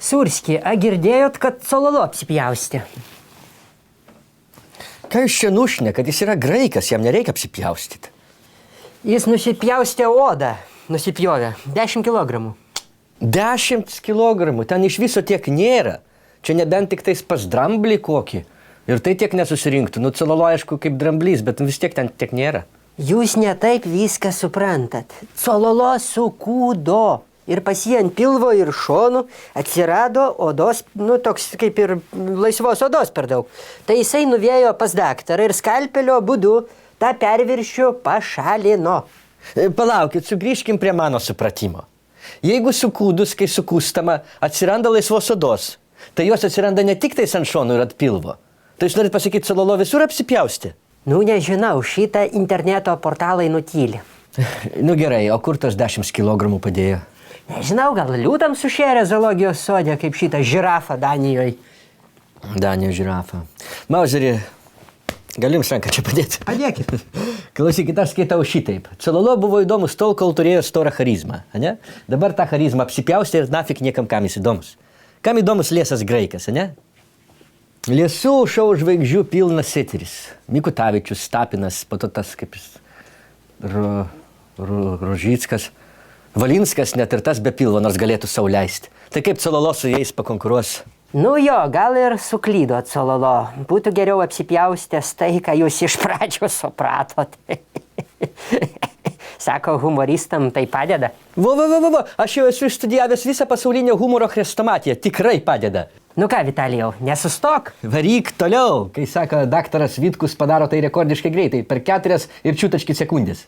Surski, a girdėjot, kad Cololo apsipjaustė? Ką jūs čia nušnė, kad jis yra graikas, jam nereikia apsipjaustyti. Jis nusipjaustė odą, nusipjovė 10 kilogramų. 10 kilogramų, ten iš viso tiek nėra. Čia nebent tik tais pas dramblį kokį. Ir tai tiek nesusirinktų. Nu, Cololo aišku kaip dramblys, bet vis tiek ten tiek nėra. Jūs ne taip viską suprantat. Cololo sukūdo. Ir pas jį ant pilvo ir šonų atsirado odos, nu toks kaip ir laisvos odos per daug. Tai jisai nuvėjo pas daktarą ir skalpelio būdu tą perviršių pašalino. Palaukit, sugrįžkim prie mano supratimo. Jeigu sukūdus, kai sukūstama, atsiranda laisvos odos, tai jos atsiranda ne tik tais ant šonų ir ant pilvo. Tai jūs norit pasakyti, Cololo visur apsipjausti? Nu, nežinau, šitą interneto portalai nutyli. Nu gerai, o kur tas 10 kilogramų padėjo? Nežinau, gal liūtam sušėrė zoologijos sode, kaip šitą žirafą Danijoje. Danijos žirafą. Mauzeri, galiu jums ranką čia padėti? Padėkit. Klausykit, aš skaitau šitaip. Cololo buvo įdomus tol, kol turėjo storą charizmą. Ne? Dabar tą charizmą apsipjaustė ir nafik niekam kam jis įdomus. Kam įdomus liesas graikas, ne? Liesų šou žvaigždžių pilnas eteris. Mikutavičius, Tapinas, po to tas kaip jis Rožickas. Valinskas net ir tas be pilvo, nors galėtų sau leisti. Tai kaip Cololo su jais pakonkuruos? Nu jo, gal ir suklydo Cololo. Būtų geriau apsipjaustęs tai, ką jūs iš pradžio supratot. Sako, humoristam tai padeda. Va, aš jau esu išstudijavęs visą pasaulinio humoro chrestomatiją. Tikrai padeda. Nu ką, Vitalijau, nesustok? Varyk toliau, kai sako daktaras Vitkus padaro tai rekordiškai greitai, per 4 ir čiutački sekundės.